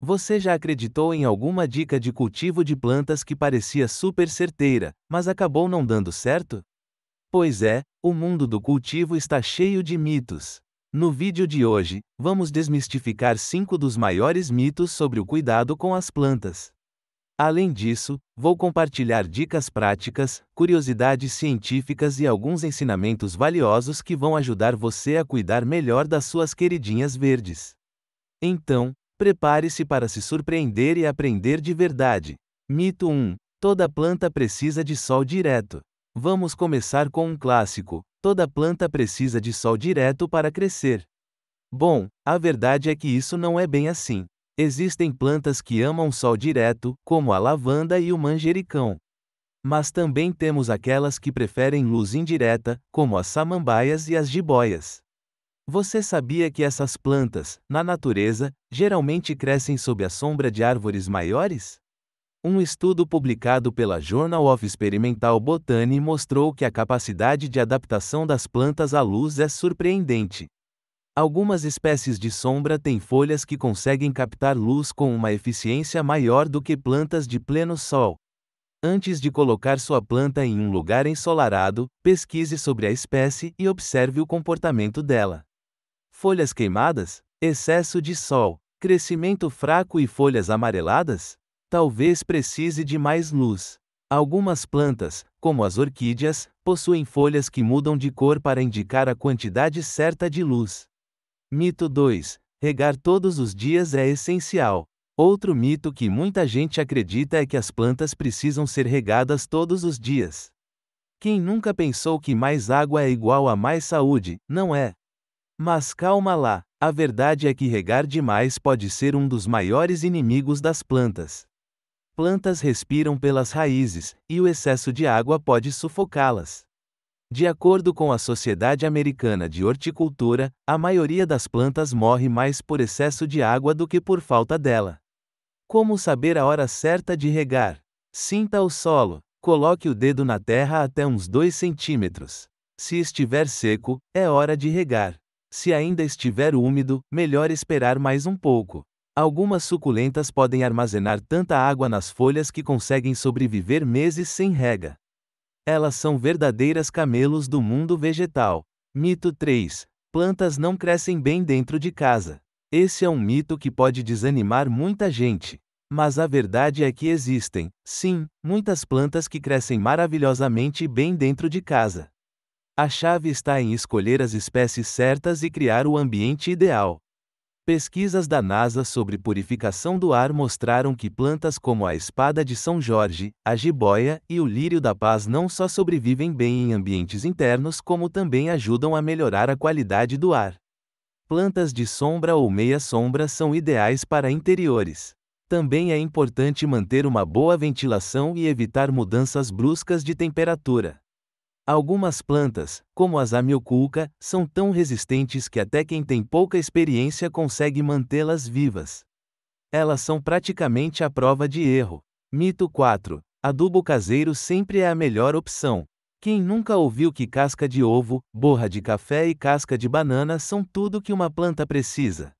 Você já acreditou em alguma dica de cultivo de plantas que parecia super certeira, mas acabou não dando certo? Pois é, o mundo do cultivo está cheio de mitos. No vídeo de hoje, vamos desmistificar 5 dos maiores mitos sobre o cuidado com as plantas. Além disso, vou compartilhar dicas práticas, curiosidades científicas e alguns ensinamentos valiosos que vão ajudar você a cuidar melhor das suas queridinhas verdes. Então, prepare-se para se surpreender e aprender de verdade. Mito 1. Toda planta precisa de sol direto. Vamos começar com um clássico: toda planta precisa de sol direto para crescer. Bom, a verdade é que isso não é bem assim. Existem plantas que amam sol direto, como a lavanda e o manjericão. Mas também temos aquelas que preferem luz indireta, como as samambaias e as jiboias. Você sabia que essas plantas, na natureza, geralmente crescem sob a sombra de árvores maiores? Um estudo publicado pela Journal of Experimental Botany mostrou que a capacidade de adaptação das plantas à luz é surpreendente. Algumas espécies de sombra têm folhas que conseguem captar luz com uma eficiência maior do que plantas de pleno sol. Antes de colocar sua planta em um lugar ensolarado, pesquise sobre a espécie e observe o comportamento dela. Folhas queimadas? Excesso de sol? Crescimento fraco e folhas amareladas? Talvez precise de mais luz. Algumas plantas, como as orquídeas, possuem folhas que mudam de cor para indicar a quantidade certa de luz. Mito 2. Regar todos os dias é essencial. Outro mito que muita gente acredita é que as plantas precisam ser regadas todos os dias. Quem nunca pensou que mais água é igual a mais saúde, não é? Mas calma lá, a verdade é que regar demais pode ser um dos maiores inimigos das plantas. Plantas respiram pelas raízes, e o excesso de água pode sufocá-las. De acordo com a Sociedade Americana de Horticultura, a maioria das plantas morre mais por excesso de água do que por falta dela. Como saber a hora certa de regar? Sinta o solo. Coloque o dedo na terra até uns 2 centímetros. Se estiver seco, é hora de regar. Se ainda estiver úmido, melhor esperar mais um pouco. Algumas suculentas podem armazenar tanta água nas folhas que conseguem sobreviver meses sem rega. Elas são verdadeiras camelos do mundo vegetal. Mito 3. Plantas não crescem bem dentro de casa. Esse é um mito que pode desanimar muita gente. Mas a verdade é que existem, sim, muitas plantas que crescem maravilhosamente bem dentro de casa. A chave está em escolher as espécies certas e criar o ambiente ideal. Pesquisas da NASA sobre purificação do ar mostraram que plantas como a espada de São Jorge, a jiboia e o lírio da paz não só sobrevivem bem em ambientes internos como também ajudam a melhorar a qualidade do ar. Plantas de sombra ou meia sombra são ideais para interiores. Também é importante manter uma boa ventilação e evitar mudanças bruscas de temperatura. Algumas plantas, como as amioculca, são tão resistentes que até quem tem pouca experiência consegue mantê-las vivas. Elas são praticamente à prova de erro. Mito 4. Adubo caseiro sempre é a melhor opção. Quem nunca ouviu que casca de ovo, borra de café e casca de banana são tudo que uma planta precisa?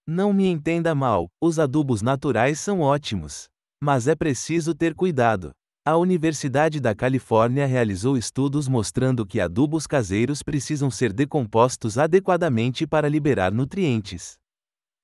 Não me entenda mal, os adubos naturais são ótimos. Mas é preciso ter cuidado. A Universidade da Califórnia realizou estudos mostrando que adubos caseiros precisam ser decompostos adequadamente para liberar nutrientes.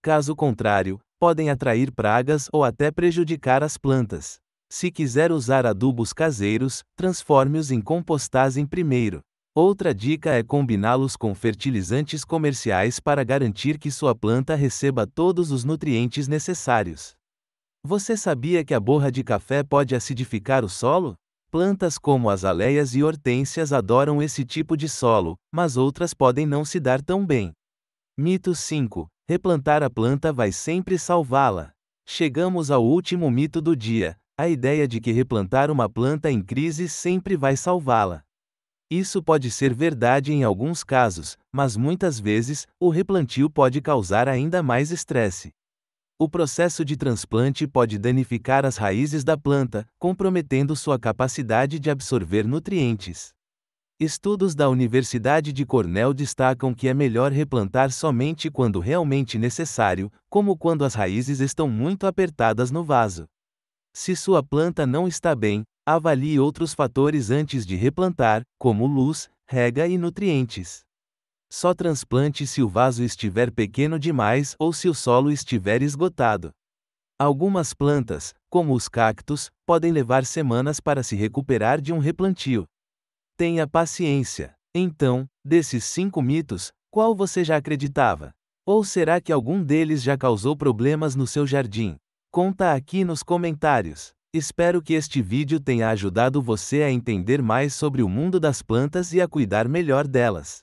Caso contrário, podem atrair pragas ou até prejudicar as plantas. Se quiser usar adubos caseiros, transforme-os em compostagem primeiro. Outra dica é combiná-los com fertilizantes comerciais para garantir que sua planta receba todos os nutrientes necessários. Você sabia que a borra de café pode acidificar o solo? Plantas como azaleias e hortênsias adoram esse tipo de solo, mas outras podem não se dar tão bem. Mito 5. Replantar a planta vai sempre salvá-la. Chegamos ao último mito do dia: a ideia de que replantar uma planta em crise sempre vai salvá-la. Isso pode ser verdade em alguns casos, mas muitas vezes, o replantio pode causar ainda mais estresse. O processo de transplante pode danificar as raízes da planta, comprometendo sua capacidade de absorver nutrientes. Estudos da Universidade de Cornell destacam que é melhor replantar somente quando realmente necessário, como quando as raízes estão muito apertadas no vaso. Se sua planta não está bem, avalie outros fatores antes de replantar, como luz, rega e nutrientes. Só transplante se o vaso estiver pequeno demais ou se o solo estiver esgotado. Algumas plantas, como os cactos, podem levar semanas para se recuperar de um replantio. Tenha paciência. Então, desses 5 mitos, qual você já acreditava? Ou será que algum deles já causou problemas no seu jardim? Conta aqui nos comentários. Espero que este vídeo tenha ajudado você a entender mais sobre o mundo das plantas e a cuidar melhor delas.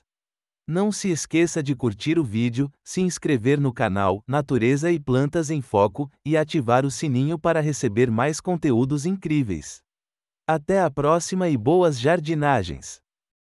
Não se esqueça de curtir o vídeo, se inscrever no canal Natureza e Plantas em Foco e ativar o sininho para receber mais conteúdos incríveis. Até a próxima e boas jardinagens!